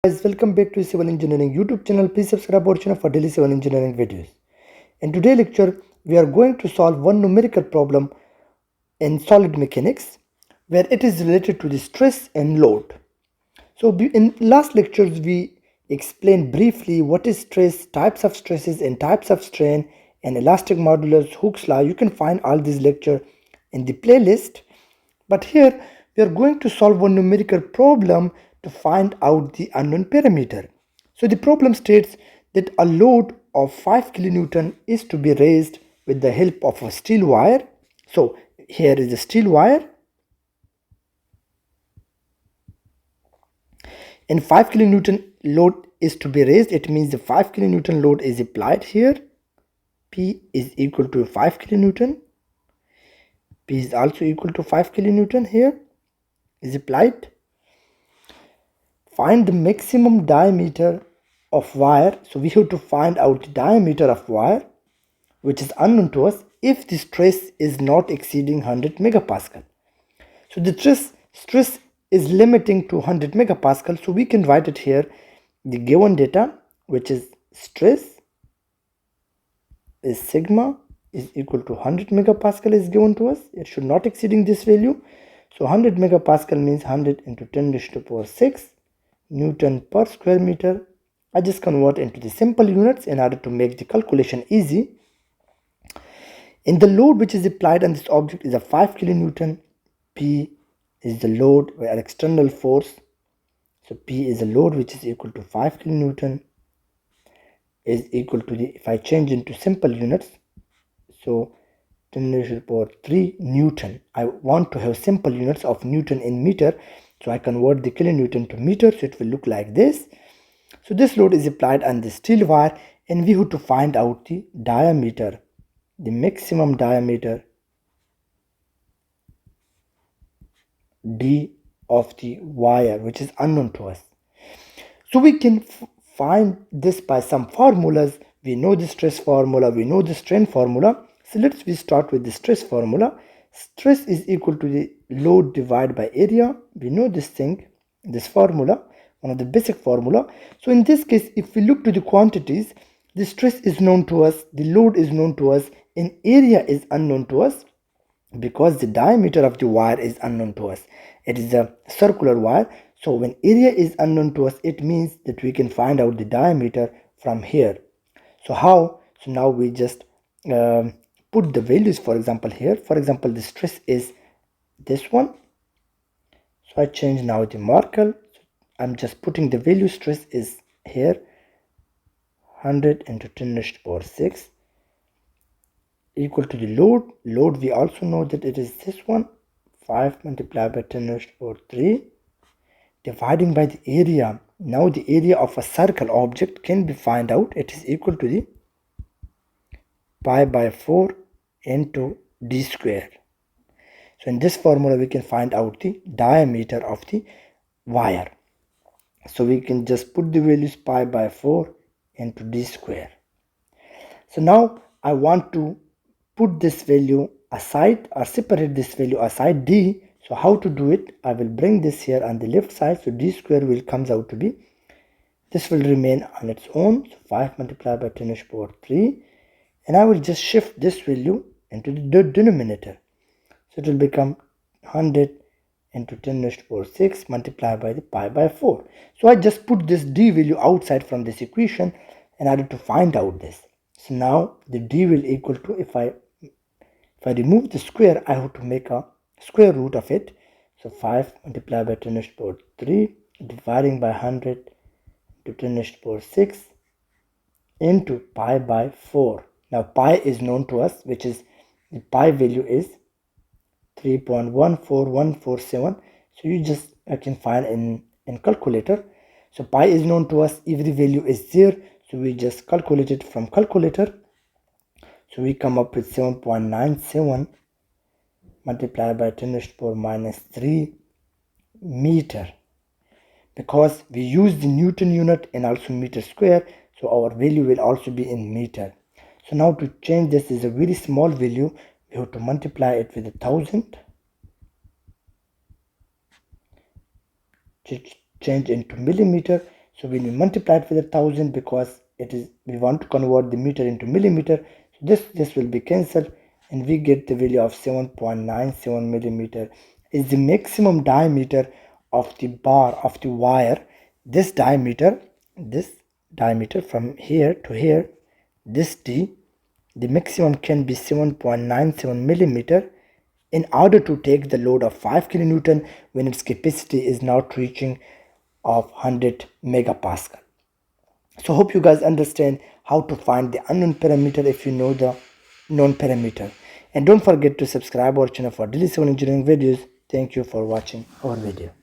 Guys, welcome back to Civil Engineering YouTube channel. Please subscribe our channel for daily civil engineering videos. In today's lecture, we are going to solve one numerical problem in solid mechanics where it is related to the stress and load. So in last lectures, we explained briefly what is stress, types of stresses and types of strain, and elastic modulus, Hooke's law. You can find all these lectures in the playlist. But here we are going to solve one numerical problem to find out the unknown parameter. So the problem states that a load of 5 kilonewton is to be raised with the help of a steel wire. So here is the steel wire, and 5 kilonewton load is to be raised. It means the 5 kilonewton load is applied here. P is equal to 5 kilonewton. P is also equal to 5 kilonewton here is applied. Find the maximum diameter of wire. So we have to find out the diameter of wire, which is unknown to us, if the stress is not exceeding 100 megapascal. So the stress is limiting to 100 megapascal. So we can write it here. The given data, which is stress is sigma is equal to 100 megapascal is given to us. It should not exceeding this value. So 100 megapascal means 100 into 10 raised to the power 6 Newton per square meter. I just convert into the simple units in order to make the calculation easy. And the load which is applied on this object is a 5 kilonewton. P is the load or external force. So P is a load which is equal to 5 kilonewton is equal to the, if I change into simple units, so 10 raised to the power 3 Newton. I want to have simple units of Newton in meter. So I convert the kilonewton to meter, so it will look like this. So this load is applied on the steel wire, and we have to find out the diameter, the maximum diameter D of the wire, which is unknown to us. So we can find this by some formulas. We know the stress formula, we know the strain formula. So we start with the stress formula. Stress is equal to the load divided by area. We know this thing, this formula, one of the basic formula. So in this case, if we look to the quantities, the stress is known to us, the load is known to us, and area is unknown to us because the diameter of the wire is unknown to us. It is a circular wire. So when area is unknown to us, it means that we can find out the diameter from here. So how? So now we just put the values, for example, here. For example, the stress is this one. So I change now the marker. So I'm just putting the value. Stress is here 100 into 10 raised to the power 6 equal to the load. Load, we also know that it is this one, 5 multiplied by 10 raised to the power 3 dividing by the area. Now the area of a circle object can be found out. It is equal to the pi by 4 into d square. So in this formula we can find out the diameter of the wire. So we can just put the values pi by 4 into d square. So now I want to put this value aside or separate this value aside d. So how to do it? I will bring this here on the left side. So d square will comes out to be, this will remain on its own. So 5 multiplied by 10 raised to the power 3. And I will just shift this value into the denominator. So it will become 100 into 10 raised to the power 6 multiplied by the pi by 4. So I just put this d value outside from this equation in order to find out this. So now the d will equal to, if I remove the square, I have to make a square root of it. So 5 multiplied by 10 raised to the power 3 dividing by 100 to 10 raised to the power 6 into pi by 4. Now pi is known to us, which is the pi value is 3.14147. So you just can find in calculator. So pi is known to us, every value is there. So we just calculate it from calculator. So we come up with 7.97 multiplied by 10 raised to the power minus 3 meter. Because we use the Newton unit and also meter square, so our value will also be in meter. So now to change this is a very small value, we have to multiply it with 1000 to change into millimeter. So when we multiply it with 1000, because it is, we want to convert the meter into millimeter, so this will be cancelled, and we get the value of 7.97 millimeter is the maximum diameter of the bar of the wire. This diameter from here to here, this d, the maximum can be 7.97 millimeter in order to take the load of 5 kilonewton when its capacity is not reaching of 100 megapascal. So hope you guys understand how to find the unknown parameter if you know the known parameter. And don't forget to subscribe our channel for daily civil engineering videos. Thank you for watching our video.